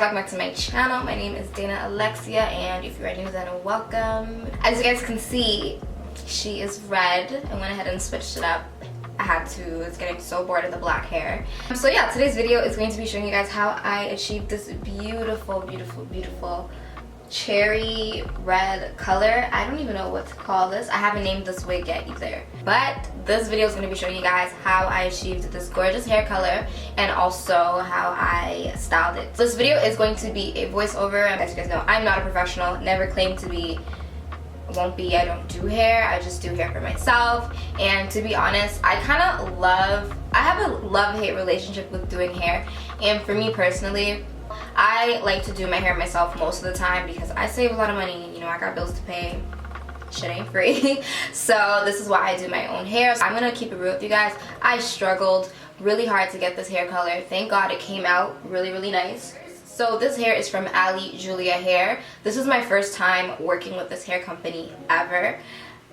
welcome back to my channel. My name is Dana Alexia, and if you're new, then welcome. As you guys can see, she is red. I went ahead and switched it up. I had to. It's getting so bored of the black hair. So yeah, today's video is going to be showing you guys how I achieved this beautiful cherry red color. I don't even know what to call this. I haven't named this wig yet either. But this video is going to be showing you guys how I achieved this gorgeous hair color and also how I styled it. This video is going to be a voiceover. As you guys know, I'm not a professional, never claimed to be, won't be. I don't do hair, I just do hair for myself. And to be honest, I have a love-hate relationship with doing hair. And for me personally, I like to do my hair myself most of the time because I save a lot of money. You know, I got bills to pay. Shit ain't free. So this is why I do my own hair. So I'm gonna keep it real with you guys. I struggled really hard to get this hair color. Thank God it came out really nice. So this hair is from Ali Julia Hair. This is my first time working with this hair company ever,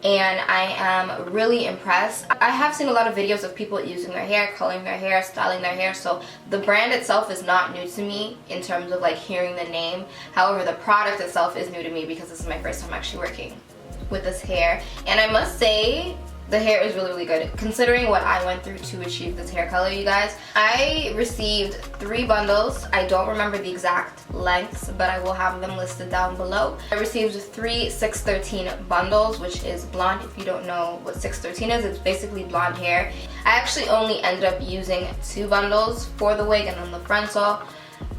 and I am really impressed. I have seen a lot of videos of people using their hair, coloring their hair, styling their hair, so the brand itself is not new to me in terms of like hearing the name. However, the product itself is new to me because this is my first time actually working with this hair, and I must say the hair is really good considering what I went through to achieve this hair color, you guys. I received 3 bundles. I don't remember the exact lengths, but I will have them listed down below. I received 3 613 bundles, which is blonde. If you don't know what 613 is, it's basically blonde hair. I actually only ended up using 2 bundles for the wig and then the frontal.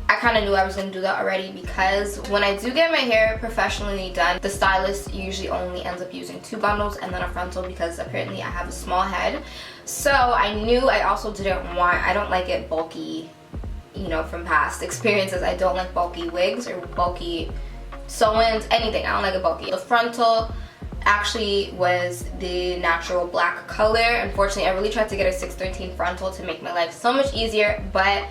I kind of knew I was going to do that already because when I do get my hair professionally done, the stylist usually only ends up using 2 bundles and then a frontal because apparently I have a small head. So I knew I also I don't like it bulky, you know, from past experiences. I don't like bulky wigs or bulky sew-ins, anything. I don't like it bulky. The frontal actually was the natural black color. Unfortunately, I really tried to get a 613 frontal to make my life so much easier, but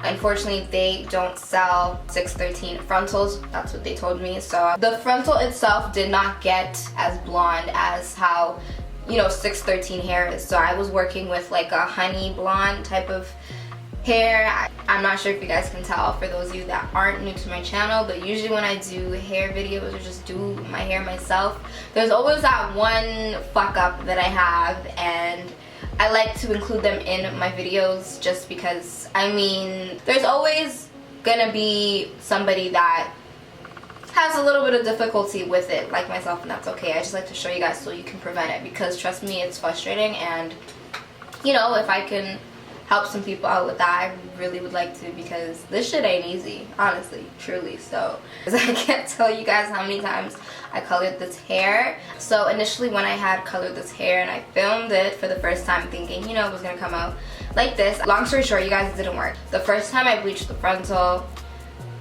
unfortunately they don't sell 613 frontals. That's what they told me. So the frontal itself did not get as blonde as how, you know, 613 hair is. So I was working with like a honey blonde type of hair. I'm not sure if you guys can tell for those of you that aren't new to my channel, but usually when I do hair videos or just do my hair myself, there's always that one fuck up that I have, and I like to include them in my videos just because, I mean, there's always gonna be somebody that has a little bit of difficulty with it, like myself, and that's okay. I just like to show you guys so you can prevent it because trust me, it's frustrating, and you know, if I can help some people out with that, I really would like to because this shit ain't easy, honestly, truly. So I can't tell you guys how many times I colored this hair. So initially when I had colored this hair and I filmed it for the first time thinking, you know, it was gonna come out like this. Long story short, you guys, it didn't work. The first time I bleached the frontal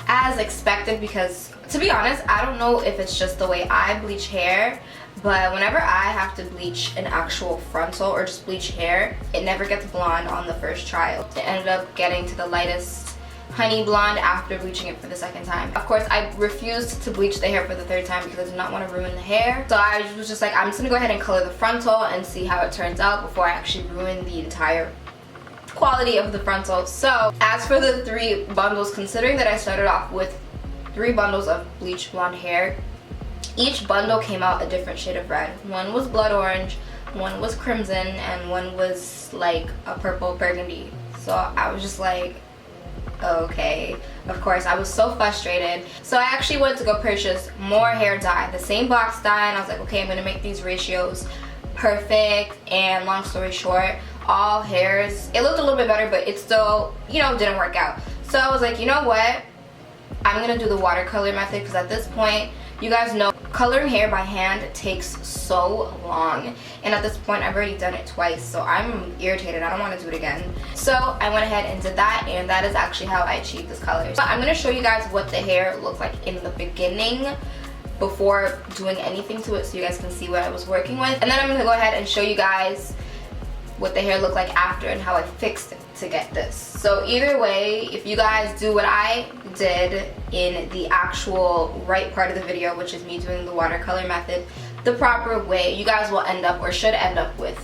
as expected because, to be honest, I don't know if it's just the way I bleach hair, but whenever I have to bleach an actual frontal or just bleach hair, it never gets blonde on the first try. It ended up getting to the lightest honey blonde after bleaching it for the second time. Of course, I refused to bleach the hair for the 3rd time because I did not want to ruin the hair. So I was just like, I'm just gonna go ahead and color the frontal and see how it turns out before I actually ruin the entire quality of the frontal. So as for the 3 bundles, considering that I started off with 3 bundles of bleached blonde hair, each bundle came out a different shade of red. One was blood orange, one was crimson, and one was like a purple burgundy. So I was just like, okay. Of course, I was so frustrated. So I actually went to go purchase more hair dye, the same box dye, and I was like, okay, I'm gonna make these ratios perfect. And long story short, all hairs, it looked a little bit better, but it still, you know, didn't work out. So I was like, you know what? I'm gonna do the watercolor method because at this point, you guys know coloring hair by hand takes so long, and at this point I've already done it twice, so I'm irritated. I don't want to do it again. So I went ahead and did that, and that is actually how I achieved this color. So I'm going to show you guys what the hair looked like in the beginning before doing anything to it so you guys can see what I was working with, and then I'm going to go ahead and show you guys what the hair looked like after and how I fixed it to get this. So either way, if you guys do what I did in the actual right part of the video, which is me doing the watercolor method the proper way, you guys will end up or should end up with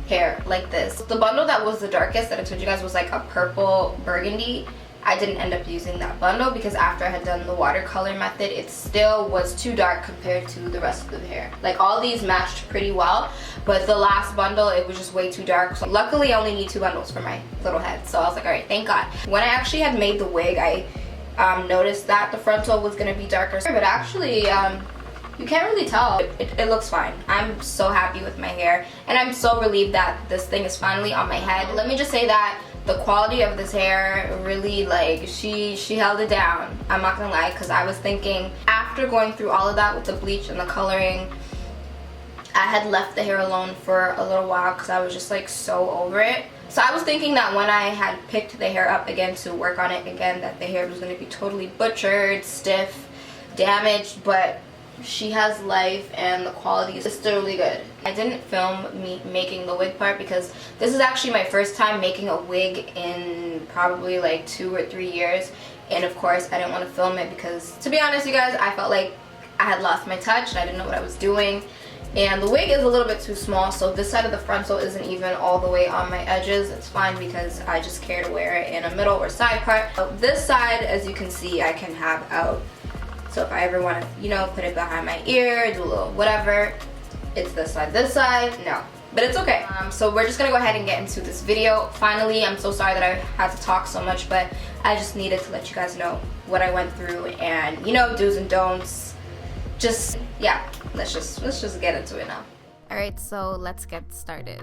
hair like this. The bundle that was the darkest that I told you guys was like a purple burgundy. I didn't end up using that bundle because after I had done the watercolor method, it still was too dark compared to the rest of the hair. Like, all these matched pretty well, but the last bundle, it was just way too dark. So luckily I only need 2 bundles for my little head. So I was like, all right, thank God. When I actually had made the wig, I noticed that the frontal was gonna be darker, but actually you can't really tell. It looks fine. I'm so happy with my hair, and I'm so relieved that this thing is finally on my head. Let me just say that the quality of this hair really, like, she held it down. I'm not gonna lie, because I was thinking after going through all of that with the bleach and the coloring, I had left the hair alone for a little while because I was just like so over it. So I was thinking that when I had picked the hair up again to work on it again, that the hair was going to be totally butchered, stiff, damaged, but she has life and the quality is still really good. I didn't film me making the wig part because this is actually my first time making a wig in probably like 2 or 3 years, and of course I didn't want to film it because, to be honest you guys, I felt like I had lost my touch and I didn't know what I was doing. And the wig is a little bit too small, so this side of the frontal isn't even all the way on my edges. It's fine because I just care to wear it in a middle or side part. So this side, as you can see, I can have out. So if I ever want to, you know, put it behind my ear, do a little whatever, it's this side. This side, no. But it's okay. So we're just gonna go ahead and get into this video. Finally, I'm so sorry that I had to talk so much, but I just needed to let you guys know what I went through and, you know, do's and don'ts. Just, yeah, let's just get into it now. Alright, so let's get started.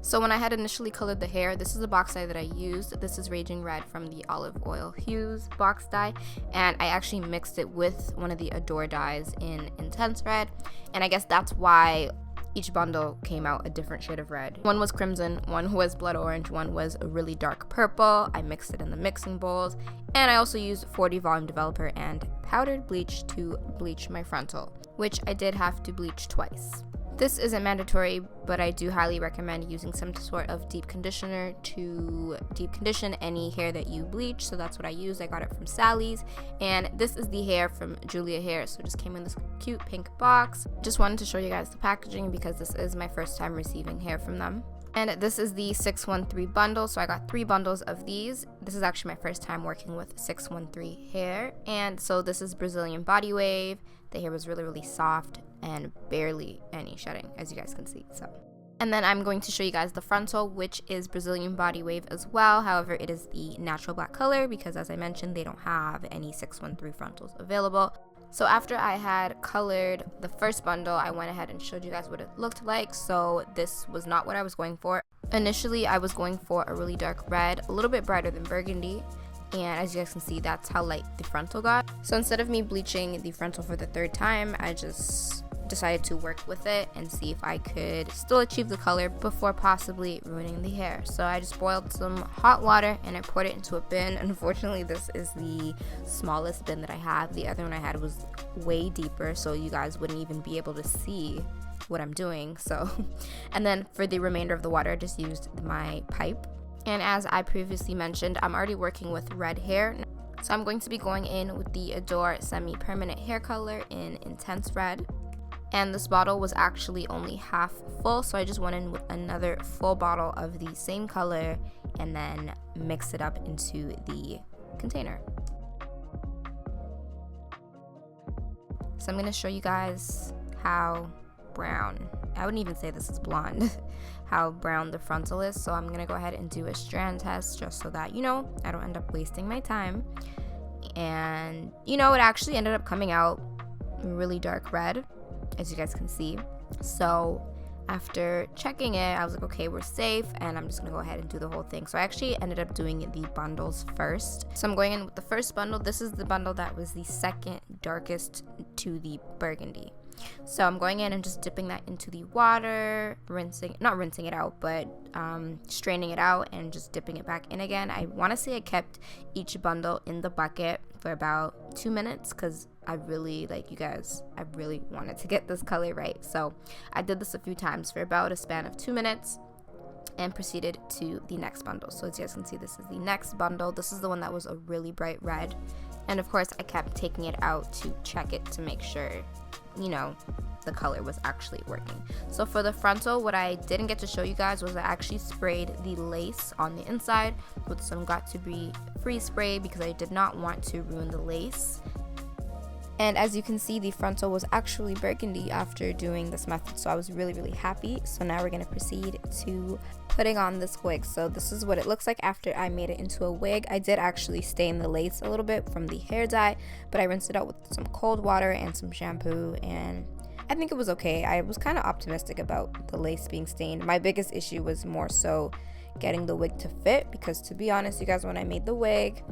So when I had initially colored the hair, this is the box dye that I used. This is Raging Red from the Olive Oil Hues box dye, and I actually mixed it with one of the Adore dyes in Intense Red, and I guess that's why each bundle came out a different shade of red. One was crimson, one was blood orange, one was a really dark purple. I mixed it in the mixing bowls, and I also used 40 volume developer and powdered bleach to bleach my frontal, which I did have to bleach twice. This isn't mandatory, but I do highly recommend using some sort of deep conditioner to deep condition any hair that you bleach. So that's what I used. I got it from Sally's, and this is the hair from Julia Hair. So it just came in this cute pink box. Just wanted to show you guys the packaging because this is my first time receiving hair from them. And this is the 613 bundle, so I got 3 bundles of these. This is actually my first time working with 613 hair, and so this is Brazilian Body Wave. The hair was really, really soft and barely any shedding, as you guys can see. So, and then I'm going to show you guys the frontal, which is Brazilian Body Wave as well. However, it is the natural black color because, as I mentioned, they don't have any 613 frontals available. So after I had colored the first bundle, I went ahead and showed you guys what it looked like. So this was not what I was going for. Initially, I was going for a really dark red, a little bit brighter than burgundy. And as you guys can see, that's how light the frontal got. So instead of me bleaching the frontal for the 3rd time, I just decided to work with it and see if I could still achieve the color before possibly ruining the hair. So I just boiled some hot water and I poured it into a bin. Unfortunately, this is the smallest bin that I have. The other one I had was way deeper, so you guys wouldn't even be able to see what I'm doing. So, and then for the remainder of the water, I just used my pipe. And as I previously mentioned, I'm already working with red hair. So I'm going to be going in with the Adore Semi-Permanent Hair Color in Intense Red. And this bottle was actually only half full, so I just went in with another full bottle of the same color and then mixed it up into the container. So I'm going to show you guys how brown, I wouldn't even say this is blonde, how brown the frontal is. So I'm going to go ahead and do a strand test just so that, you know, I don't end up wasting my time. And, you know, it actually ended up coming out really dark red, as you guys can see. So after checking it, I was like, okay, we're safe, and I'm just gonna go ahead and do the whole thing. So I actually ended up doing the bundles first. So I'm going in with the first bundle. This is the bundle that was the second darkest to the burgundy. So I'm going in and just dipping that into the water, not rinsing it out, but straining it out and just dipping it back in again. I want to say I kept each bundle in the bucket for about 2 minutes because I really, like you guys, I really wanted to get this color right. So I did this a few times for about a span of 2 minutes and proceeded to the next bundle. So as you guys can see, this is the next bundle. This is the one that was a really bright red. And of course, I kept taking it out to check it to make sure, you know, the color was actually working. So for the frontal, what I didn't get to show you guys was I actually sprayed the lace on the inside with some Got To Be Free spray because I did not want to ruin the lace. And as you can see, the frontal was actually burgundy after doing this method, so I was really happy. So now we're going to proceed to putting on this wig. So this is what it looks like after I made it into a wig. I did actually stain the lace a little bit from the hair dye, but I rinsed it out with some cold water and some shampoo, and I think it was okay. I was kind of optimistic about the lace being stained. My biggest issue was more so getting the wig to fit, because to be honest, you guys, when I made the wig,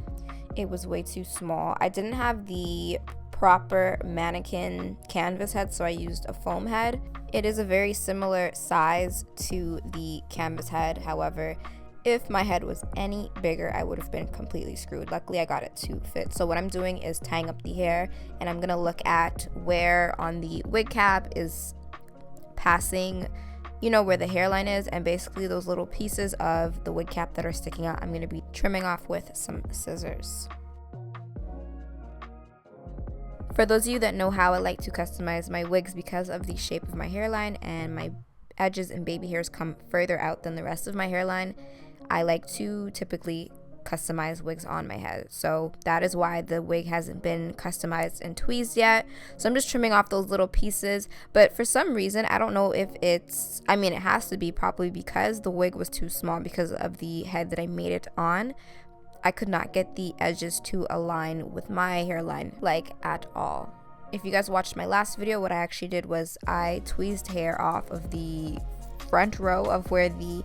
it was way too small. I didn't have the proper mannequin canvas head, so I used a foam head. It is a very similar size to the canvas head. However, if my head was any bigger, I would have been completely screwed. Luckily, I got it to fit. So what I'm doing is tying up the hair, and I'm gonna look at where on the wig cap is passing, you know, where the hairline is, and basically those little pieces of the wig cap that are sticking out, I'm gonna be trimming off with some scissors. For those of you that know how I like to customize my wigs, because of the shape of my hairline and my edges and baby hairs come further out than the rest of my hairline, I like to typically customize wigs on my head. So that is why the wig hasn't been customized and tweezed yet. So I'm just trimming off those little pieces, but for some reason, I don't know if it's, I mean, it has to be probably because the wig was too small because of the head that I made it on. I could not get the edges to align with my hairline, like, at all. If you guys watched my last video, what I actually did was I tweezed hair off of the front row of where the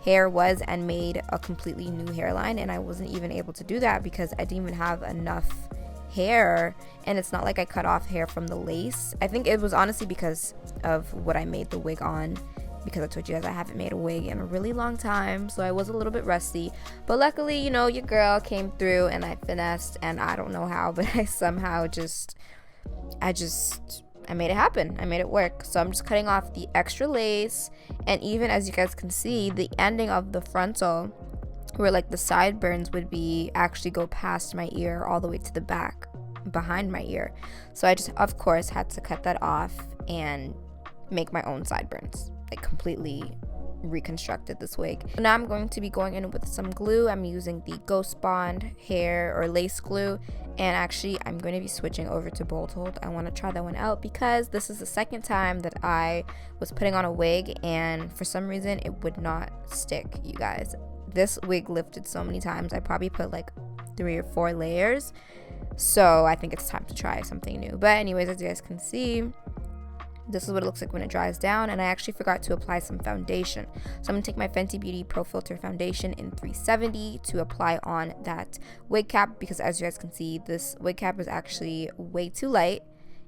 hair was and made a completely new hairline, and I wasn't even able to do that because I didn't even have enough hair, and it's not like I cut off hair from the lace. I think it was honestly because of what I made the wig on, because I told you guys I haven't made a wig in a really long time, so I was a little bit rusty. But luckily, you know, your girl came through and I finessed, and I don't know how, but I somehow I made it happen. I made it work. So I'm just cutting off the extra lace, and even as you guys can see, the ending of the frontal, where like the sideburns would be, actually go past my ear all the way to the back behind my ear. So I just, of course, had to cut that off and make my own sideburns. Like, completely reconstructed this wig. Now I'm going to be going in with some glue. I'm using the Ghost Bond hair or lace glue, and actually I'm going to be switching over to Bold Hold. I want to try that one out because this is the second time that I was putting on a wig, and for some reason it would not stick, you guys. This wig lifted so many times. I probably put like 3 or 4 layers, so I think it's time to try something new. But anyways, as you guys can see, this is what it looks like when it dries down, and I actually forgot to apply some foundation. So I'm going to take my Fenty Beauty Pro Filter foundation in 370 to apply on that wig cap, because as you guys can see, this wig cap is actually way too light,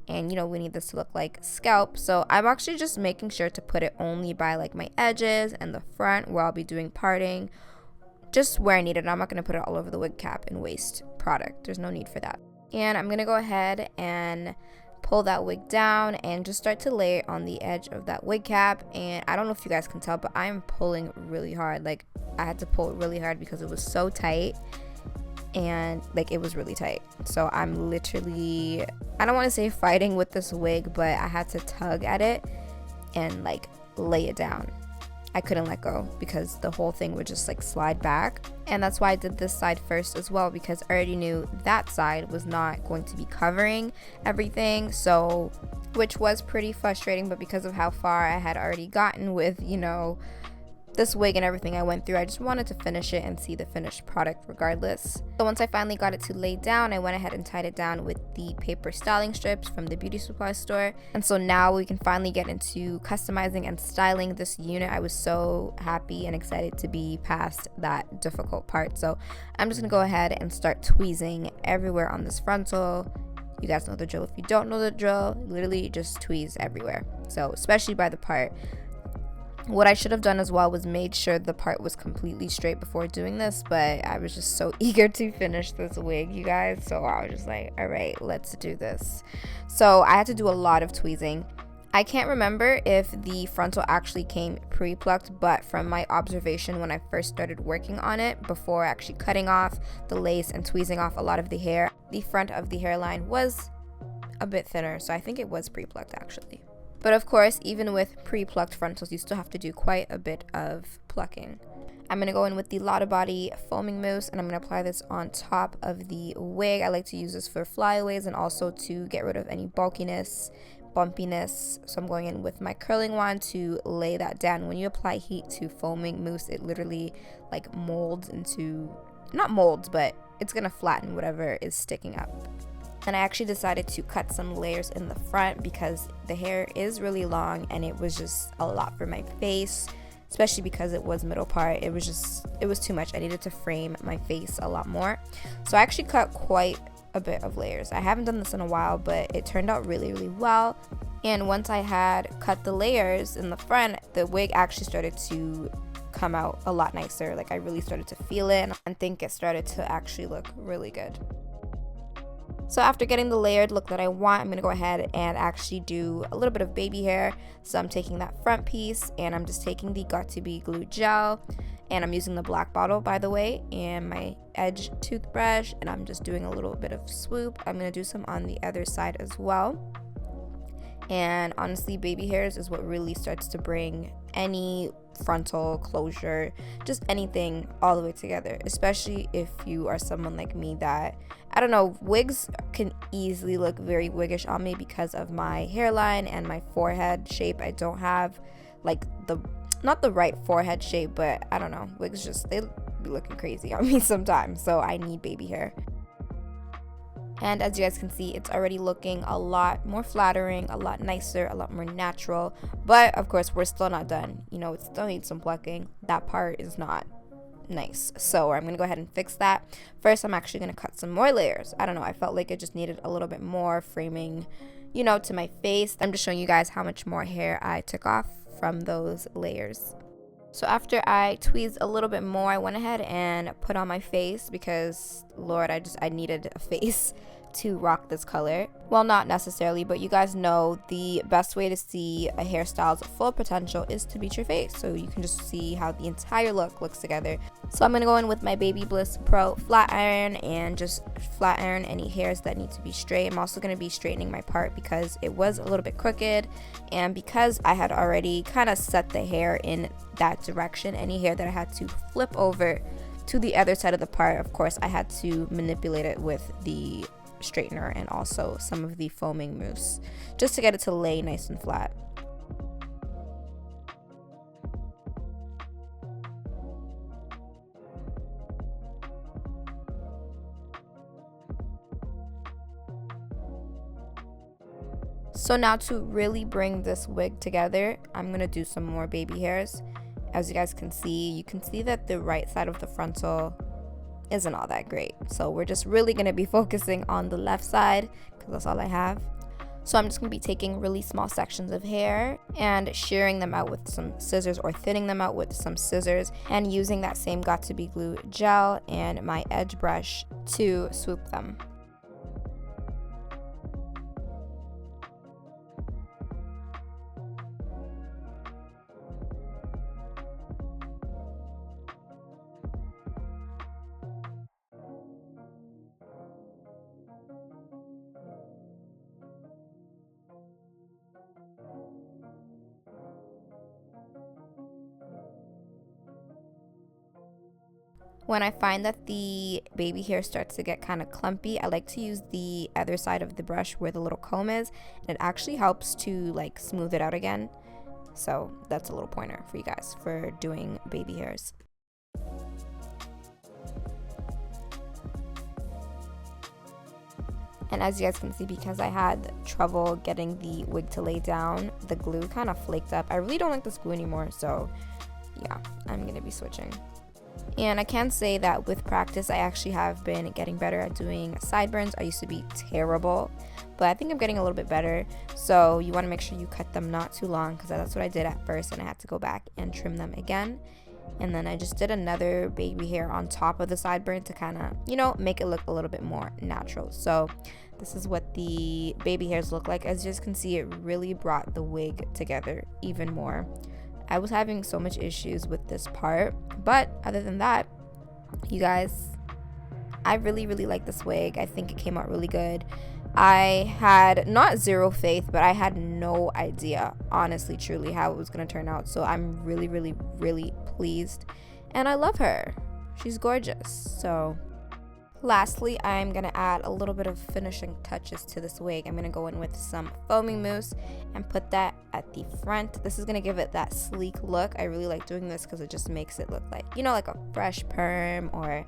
and you know, we need this to look like scalp. So I'm actually just making sure to put it only by like my edges and the front where I'll be doing parting, just where I need it. I'm not going to put it all over the wig cap and waste product. There's no need for that. And I'm going to go ahead and pull that wig down and just start to lay it on the edge of that wig cap. And I don't know if you guys can tell, but I'm pulling really hard. Like, I had to pull it really hard because it was so tight, and like, it was really tight. So I'm literally, I don't want to say fighting with this wig, but I had to tug at it and like lay it down. I couldn't let go because the whole thing would just like slide back. And that's why I did this side first as well, because I already knew that side was not going to be covering everything, so, which was pretty frustrating. But because of how far I had already gotten with, you know, this wig and everything I went through, I just wanted to finish it and see the finished product regardless. So once I finally got it to lay down, I went ahead and tied it down with the paper styling strips from the beauty supply store. And so now we can finally get into customizing and styling this unit. I was so happy and excited to be past that difficult part. So I'm just gonna go ahead and start tweezing everywhere on this frontal. You guys know the drill. If you don't know the drill, literally just tweeze everywhere. So especially by the part. What I should have done as well was made sure the part was completely straight before doing this, but I was just so eager to finish this wig, you guys, so I was just like, all right, let's do this. So I had to do a lot of tweezing. I can't remember if the frontal actually came pre-plucked, but from my observation when I first started working on it, before actually cutting off the lace and tweezing off a lot of the hair, the front of the hairline was a bit thinner, so I think it was pre-plucked actually. But of course, even with pre-plucked frontals, you still have to do quite a bit of plucking. I'm going to go in with the Lotta Body foaming mousse, and I'm going to apply this on top of the wig. I like to use this for flyaways and also to get rid of any bulkiness, bumpiness. So I'm going in with my curling wand to lay that down. When you apply heat to foaming mousse, it literally like molds into, not molds, but it's going to flatten whatever is sticking up. And I actually decided to cut some layers in the front because the hair is really long and it was just a lot for my face. Especially because it was middle part, it was too much. I needed to frame my face a lot more. So I actually cut quite a bit of layers. I haven't done this in a while, but it turned out really well. And once I had cut the layers in the front, the wig actually started to come out a lot nicer. Like I really started to feel it and think it started to actually look really good. So after getting the layered look that I want, I'm going to go ahead and actually do a little bit of baby hair. So I'm taking that front piece and I'm just taking the Got2b glue gel, and I'm using the black bottle, by the way, and my edge toothbrush, and I'm just doing a little bit of swoop. I'm going to do some on the other side as well. And honestly, baby hairs is what really starts to bring any frontal closure, just anything, all the way together, especially if you are someone like me that, I don't know, wigs can easily look very wiggish on me because of my hairline and my forehead shape. I don't have like not the right forehead shape, but I don't know, wigs just, they be looking crazy on me sometimes, so I need baby hair. And as you guys can see, it's already looking a lot more flattering, a lot nicer, a lot more natural. But of course, we're still not done. You know, it still needs some plucking. That part is not nice. So I'm going to go ahead and fix that. First, I'm actually going to cut some more layers. I don't know, I felt like it just needed a little bit more framing, you know, to my face. I'm just showing you guys how much more hair I took off from those layers. So after I tweezed a little bit more, I went ahead and put on my face because, Lord, I needed a face to rock this color. Well, not necessarily, but you guys know the best way to see a hairstyle's full potential is to beat your face. So you can just see how the entire look looks together. So I'm going to go in with my Baby Bliss Pro flat iron and just flat iron any hairs that need to be straight. I'm also going to be straightening my part because it was a little bit crooked, and because I had already kind of set the hair in that direction, any hair that I had to flip over to the other side of the part, of course I had to manipulate it with the straightener and also some of the foaming mousse just to get it to lay nice and flat. So now to really bring this wig together, I'm going to do some more baby hairs. As you guys can see that the right side of the frontal isn't all that great. So we're just really going to be focusing on the left side because that's all I have. So I'm just going to be taking really small sections of hair and shearing them out with some scissors or thinning them out with some scissors and using that same Got2b glue gel and my edge brush to swoop them. When I find that the baby hair starts to get kind of clumpy, I like to use the other side of the brush where the little comb is, and it actually helps to like smooth it out again. So that's a little pointer for you guys for doing baby hairs. And as you guys can see, because I had trouble getting the wig to lay down, the glue kind of flaked up. I really don't like this glue anymore, so yeah, I'm gonna be switching. And I can say that with practice, I actually have been getting better at doing sideburns. I used to be terrible, but I think I'm getting a little bit better. So you want to make sure you cut them not too long, because that's what I did at first, and I had to go back and trim them again. And then I just did another baby hair on top of the sideburn to kind of, you know, make it look a little bit more natural. So this is what the baby hairs look like. As you guys can see, it really brought the wig together even more. I was having so much issues with this part, but other than that, you guys, I really like this wig. I think it came out really good. I had not zero faith, but I had no idea, honestly, truly, how it was going to turn out. So I'm really, really, really pleased. And I love her. She's gorgeous. So lastly, I'm going to add a little bit of finishing touches to this wig. I'm going to go in with some foaming mousse and put that at the front. This is going to give it that sleek look. I really like doing this because it just makes it look like, you know, like a fresh perm, or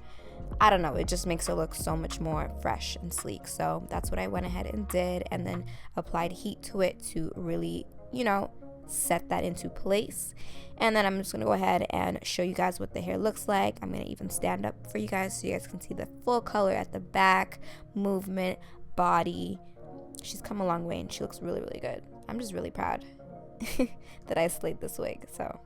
I don't know, it just makes it look so much more fresh and sleek. So that's what I went ahead and did, and then applied heat to it to really, you know, set that into place. And then I'm just gonna go ahead and show you guys what the hair looks like. I'm gonna even stand up for you guys so you guys can see the full color at the back, movement, body. She's come a long way and she looks really, really good. I'm just really proud that I slayed this wig. So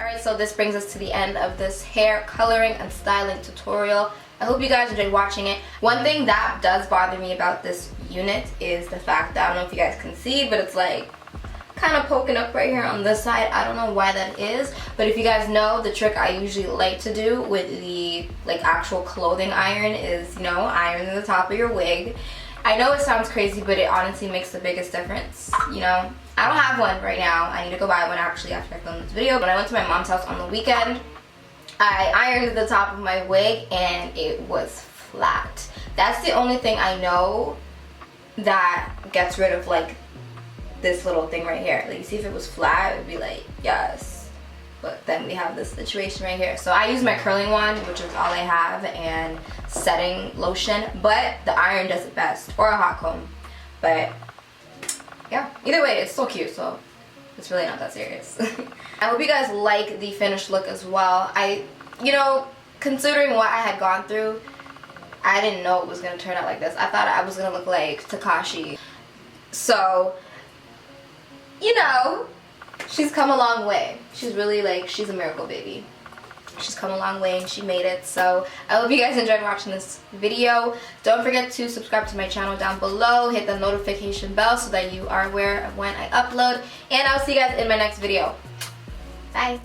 Alright, so this brings us to the end of this hair coloring and styling tutorial. I hope you guys enjoyed watching it. One thing that does bother me about this unit is the fact that, I don't know if you guys can see, but it's like kind of poking up right here on this side. I don't know why that is, but if you guys know, the trick I usually like to do with the like actual clothing iron is, you know, iron the top of your wig. I know it sounds crazy, but it honestly makes the biggest difference, you know. I don't have one right now. I need to go buy one actually after I film this video. When I went to my mom's house on the weekend, I ironed the top of my wig and it was flat. That's the only thing I know that gets rid of like this little thing right here. Like, you see, if it was flat, it would be like, yes. But then we have this situation right here. So I use my curling wand, which is all I have, and setting lotion, but the iron does it best, or a hot comb. But yeah, either way, it's still cute, so it's really not that serious. I hope you guys like the finished look as well. You know, considering what I had gone through, I didn't know it was going to turn out like this. I thought I was going to look like Takashi. So, you know, she's come a long way. She's really like, she's a miracle baby. She's come a long way and she made it. So I hope you guys enjoyed watching this video. Don't forget to subscribe to my channel down below. Hit the notification bell so that you are aware of when I upload. And I'll see you guys in my next video. Bye.